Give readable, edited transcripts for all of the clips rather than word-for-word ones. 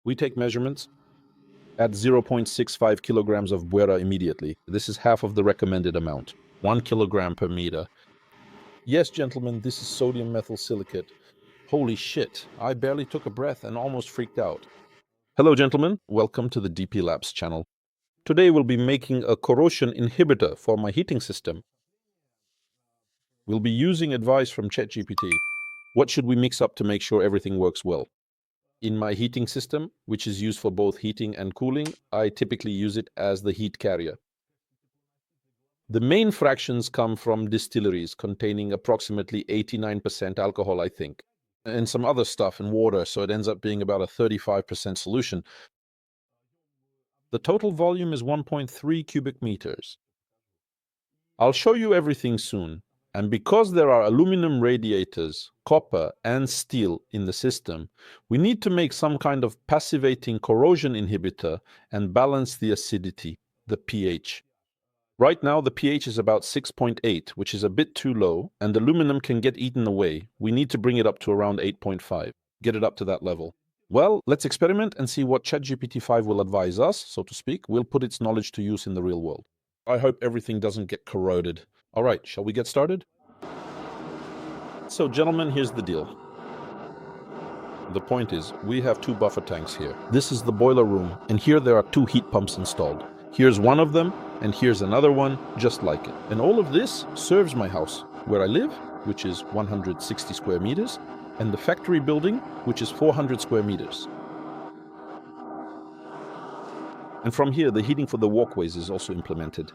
We take measurements, add 0.65 kilograms of buera immediately. This is half of the recommended amount, 1 kilogram per meter. Yes, gentlemen, this is sodium methyl silicate. Holy shit, I barely took a breath and almost freaked out. Hello, gentlemen. Welcome to the DP Labs channel. Today we'll be making a corrosion inhibitor for my heating system. We'll be using advice from ChatGPT. What should we mix up to make sure everything works well? In my heating system, which is used for both heating and cooling, I typically use it as the heat carrier. The main fractions come from distilleries containing approximately 89% alcohol, I think, and some other stuff in water, so it ends up being about a 35% solution. The total volume is 1.3 cubic meters. I'll show you everything soon, and because there are aluminum radiators, copper, and steel in the system, we need to make some kind of passivating corrosion inhibitor and balance the acidity, the pH. Right now, the pH is about 6.8, which is a bit too low, and aluminum can get eaten away. We need to bring it up to around 8.5, get it up to that level. Well, let's experiment and see what ChatGPT 5 will advise us, so to speak. We'll put its knowledge to use in the real world. I hope everything doesn't get corroded. All right, shall we get started? So, gentlemen, here's the deal. The point is, we have 2 buffer tanks here. This is the boiler room, and here there are 2 heat pumps installed. Here's one of them, and here's another one just like it. And all of this serves my house, where I live, which is 160 square meters, and the factory building, which is 400 square meters. And from here, the heating for the walkways is also implemented.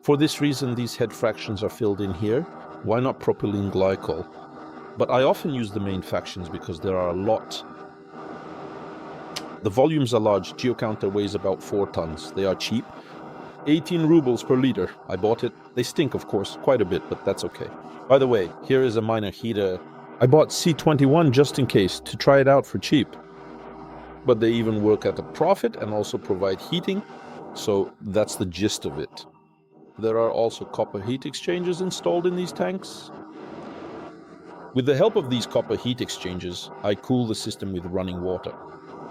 For this reason, these head fractions are filled in here. Why not propylene glycol? But I often use the main fractions because there are a lot. The volumes are large. GeoCounter weighs about 4 tons. They are cheap. 18 rubles per liter. I bought it. They stink, of course, quite a bit, but that's okay. By the way, here is a minor heater. I bought C21 just in case, to try it out for cheap. But they even work at a profit and also provide heating, so that's the gist of it. There are also copper heat exchangers installed in these tanks. With the help of these copper heat exchangers, I cool the system with running water.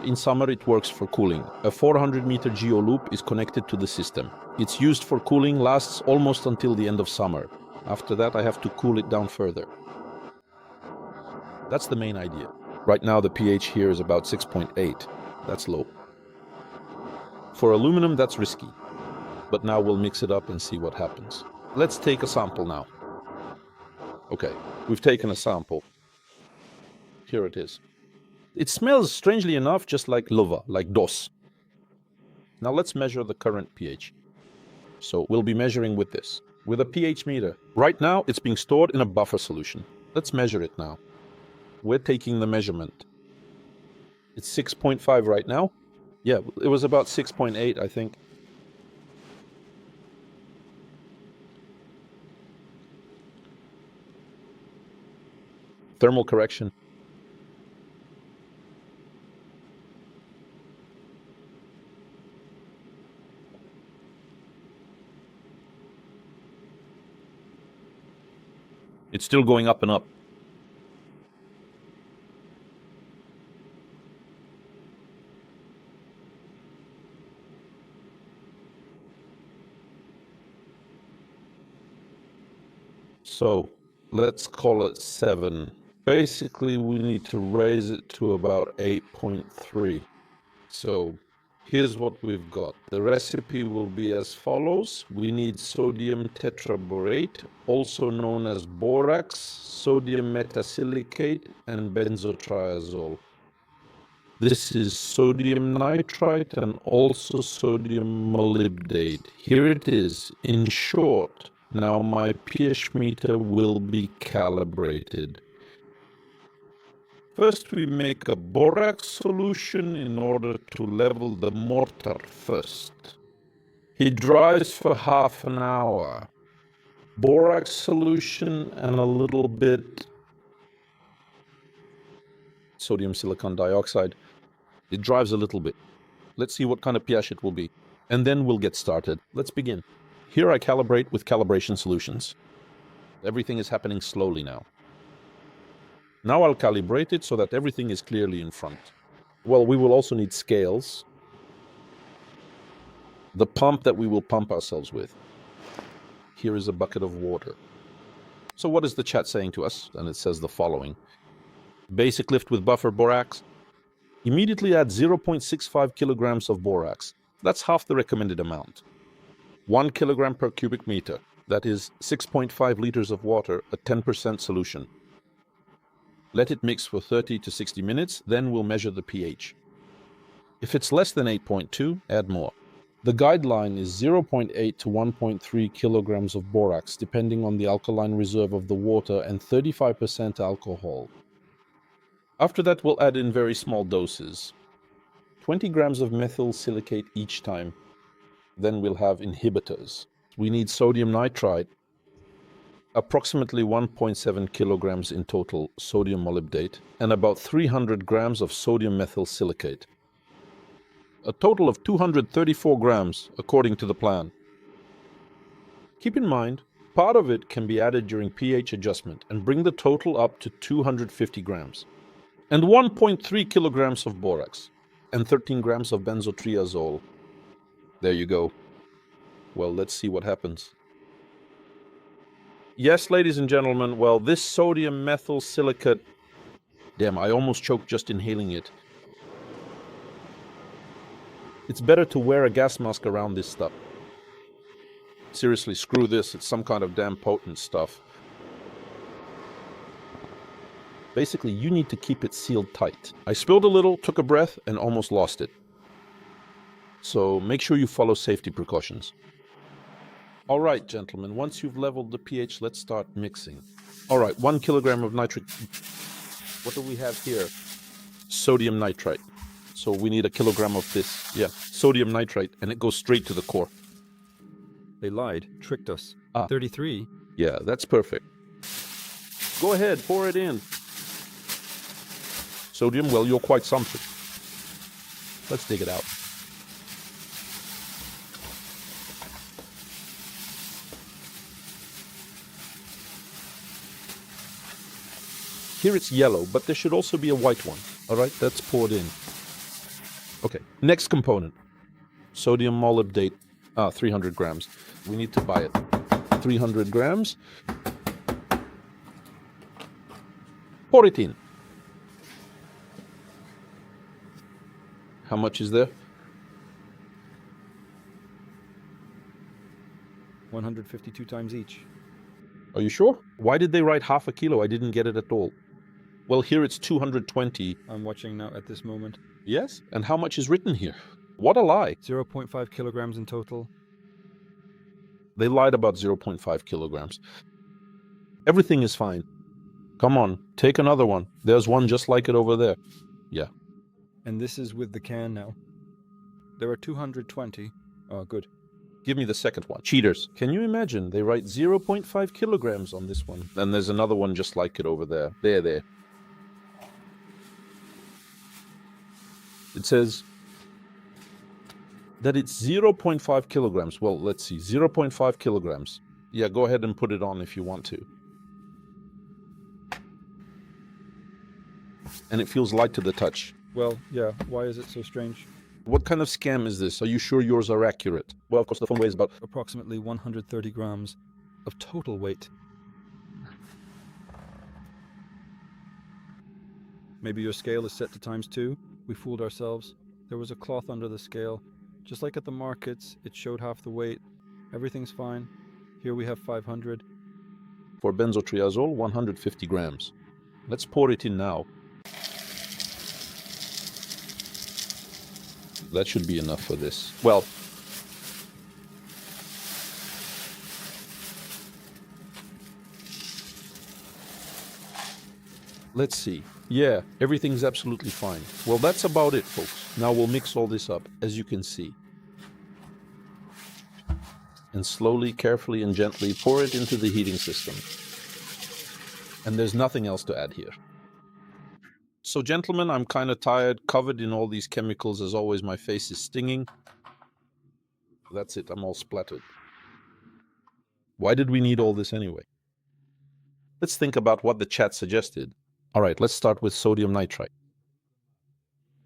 In summer, it works for cooling. A 400-meter geoloop is connected to the system. It's used for cooling, lasts almost until the end of summer. After that, I have to cool it down further. That's the main idea. Right now, the pH here is about 6.8. That's low. For aluminum, that's risky. But now we'll mix it up and see what happens. Let's take a sample now. Okay, we've taken a sample. Here it is. It smells, strangely enough, just like lova, like DOS. Now let's measure the current pH. So we'll be measuring with this, with a pH meter. Right now, it's being stored in a buffer solution. Let's measure it now. We're taking the measurement. It's 6.5 right now. Yeah, it was about 6.8, I think. Thermal correction. It's still going up and up. So let's call it 7. Basically, we need to raise it to about 8.3. So here's what we've got. The recipe will be as follows. We need sodium tetraborate, also known as borax, sodium metasilicate, and benzotriazole. This is sodium nitrite and also sodium molybdate. Here it is, in short. Now my pH meter will be calibrated. First, we make a borax solution in order to level the mortar first. He dries for half an hour. Borax solution and a little bit sodium silicon dioxide. It dries a little bit. Let's see what kind of pH it will be. And then we'll get started. Let's begin. Here I calibrate with calibration solutions. Everything is happening slowly now. Now I'll calibrate it so that everything is clearly in front. Well, we will also need scales, the pump that we will pump ourselves with. Here is a bucket of water. So what is the chat saying to us? And it says the following. Basic lift with buffer borax. Immediately add 0.65 kilograms of borax. That's half the recommended amount. 1 kilogram per cubic meter. That is 6.5 liters of water, a 10% solution. Let it mix for 30 to 60 minutes, then we'll measure the pH. If it's less than 8.2, add more. The guideline is 0.8 to 1.3 kilograms of borax, depending on the alkaline reserve of the water, and 35% alcohol. After that, we'll add in very small doses. 20 grams of methyl silicate each time. Then we'll have inhibitors. We need sodium nitrite, approximately 1.7 kilograms in total sodium molybdate, and about 300 grams of sodium methyl silicate. A total of 234 grams, according to the plan. Keep in mind, part of it can be added during pH adjustment and bring the total up to 250 grams. And 1.3 kilograms of borax, and 13 grams of benzotriazole. There you go. Well, let's see what happens. Yes, ladies and gentlemen, well, this sodium methyl silicate... Damn, I almost choked just inhaling it. It's better to wear a gas mask around this stuff. Seriously, screw this. It's some kind of damn potent stuff. Basically, you need to keep it sealed tight. I spilled a little, took a breath, and almost lost it. So make sure you follow safety precautions. All right, gentlemen, once you've leveled the pH, let's start mixing. All right, 1 kilogram of nitric... What do we have here? Sodium nitrite. So we need a kilogram of this. Yeah, sodium nitrite, and it goes straight to the core. They lied, tricked us. 33. Yeah, that's perfect. Go ahead, pour it in. Sodium, well, you're quite something. Let's dig it out. Here it's yellow, but there should also be a white one. All right, that's poured in. Okay, next component. Sodium molybdate, 300 grams. We need to buy it. 300 grams. Pour it in. How much is there? 152 times each. Are you sure? Why did they write half a kilo? I didn't get it at all. Well, here it's 220. I'm watching now at this moment. Yes? And how much is written here? What a lie. 0.5 kilograms in total. They lied about 0.5 kilograms. Everything is fine. Come on, take another one. There's one just like it over there. Yeah. And this is with the can now. There are 220. Oh, good. Give me the second one. Cheaters. Can you imagine? They write 0.5 kilograms on this one. And there's another one just like it over there. There. It says that it's 0.5 kilograms. Well, let's see. 0.5 kilograms. Yeah, go ahead and put it on if you want to. And it feels light to the touch. Well, yeah. Why is it so strange? What kind of scam is this? Are you sure yours are accurate? Well, of course, the phone weighs about... Approximately 130 grams of total weight. Maybe your scale is set to ×2. We fooled ourselves. There was a cloth under the scale. Just like at the markets, it showed half the weight. Everything's fine. Here we have 500. For benzotriazole, 150 grams. Let's pour it in now. That should be enough for this. Well, let's see. Yeah, everything's absolutely fine. Well, that's about it, folks. Now we'll mix all this up, as you can see. And slowly, carefully, and gently pour it into the heating system. And there's nothing else to add here. So, gentlemen, I'm kind of tired, covered in all these chemicals. As always, my face is stinging. That's it, I'm all splattered. Why did we need all this anyway? Let's think about what the chat suggested. All right, let's start with sodium nitrite.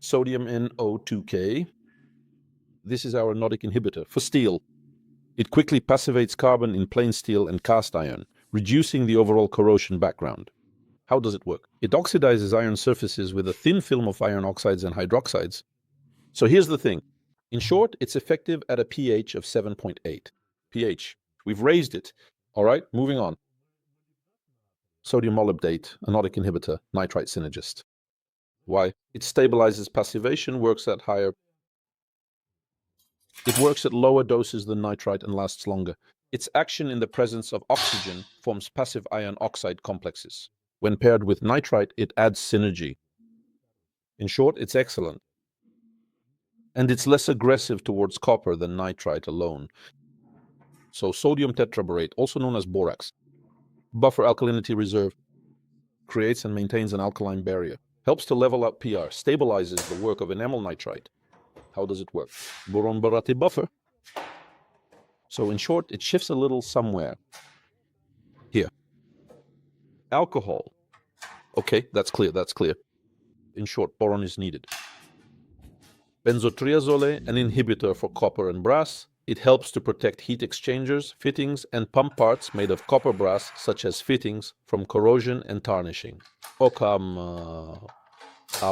sodium NO2K. This is our anodic inhibitor for steel. It quickly passivates carbon in plain steel and cast iron, reducing the overall corrosion background. How does it work? It oxidizes iron surfaces with a thin film of iron oxides and hydroxides. So here's the thing. In short, it's effective at a pH of 7.8. pH. We've raised it. All right, moving on. Sodium molybdate, anodic inhibitor, nitrite synergist. Why? It stabilizes passivation, works at higher. It works at lower doses than nitrite and lasts longer. Its action in the presence of oxygen forms passive iron oxide complexes. When paired with nitrite, it adds synergy. In short, it's excellent. And it's less aggressive towards copper than nitrite alone. So sodium tetraborate, also known as borax, buffer alkalinity reserve, creates and maintains an alkaline barrier, helps to level out PR, stabilizes the work of enamel nitrite. How does it work? Boron-Barati buffer. So in short, it shifts a little somewhere. Here. Alcohol. Okay, that's clear, that's clear. In short, boron is needed. Benzotriazole, an inhibitor for copper and brass. It helps to protect heat exchangers, fittings, and pump parts made of copper brass, such as fittings, from corrosion and tarnishing. How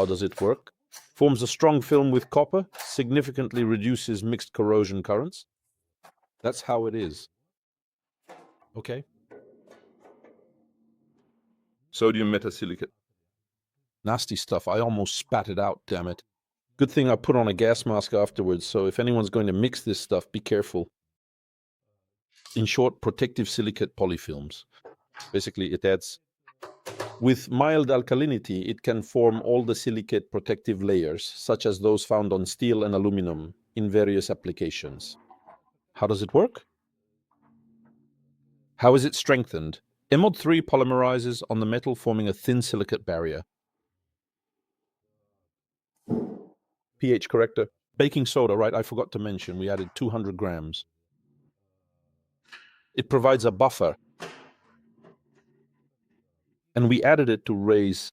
does it work? Forms a strong film with copper, significantly reduces mixed corrosion currents. That's how it is. Okay. Sodium metasilicate. Nasty stuff. I almost spat it out, damn it. Good thing I put on a gas mask afterwards, so if anyone's going to mix this stuff, be careful. In short, protective silicate polyfilms. Basically, it adds. With mild alkalinity, it can form all the silicate protective layers, such as those found on steel and aluminum, in various applications. How does it work? How is it strengthened? MOD3 polymerizes on the metal, forming a thin silicate barrier. pH corrector. Baking soda, right? I forgot to mention, we added 200 grams. It provides a buffer. And we added it to raise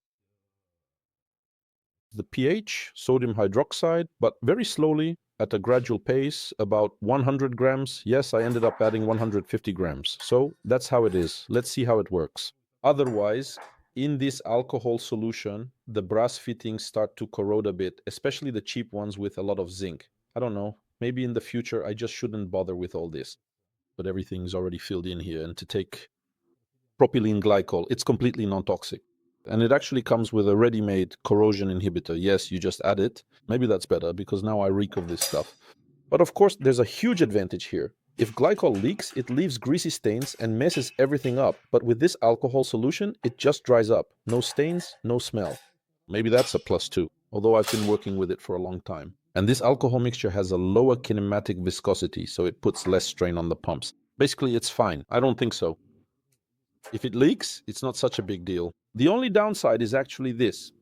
the pH, sodium hydroxide, but very slowly at a gradual pace, about 100 grams. Yes, I ended up adding 150 grams. So that's how it is. Let's see how it works. Otherwise, in this alcohol solution, the brass fittings start to corrode a bit, especially the cheap ones with a lot of zinc. I don't know. Maybe in the future, I just shouldn't bother with all this. But everything's already filled in here. And to take propylene glycol, it's completely non-toxic. And it actually comes with a ready-made corrosion inhibitor. Yes, you just add it. Maybe that's better because now I reek of this stuff. But of course, there's a huge advantage here. If glycol leaks, it leaves greasy stains and messes everything up. But with this alcohol solution, it just dries up. No stains, no smell. Maybe that's a plus too, although I've been working with it for a long time. And this alcohol mixture has a lower kinematic viscosity, so it puts less strain on the pumps. Basically, it's fine. I don't think so. If it leaks, it's not such a big deal. The only downside is actually this.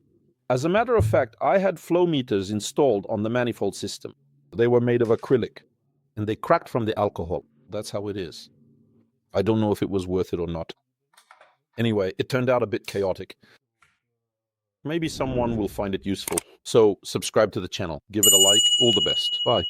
As a matter of fact, I had flow meters installed on the manifold system. They were made of acrylic, and they cracked from the alcohol. That's how it is. I don't know if it was worth it or not. Anyway, it turned out a bit chaotic. Maybe someone will find it useful. So subscribe to the channel, give it a like. All the best. Bye.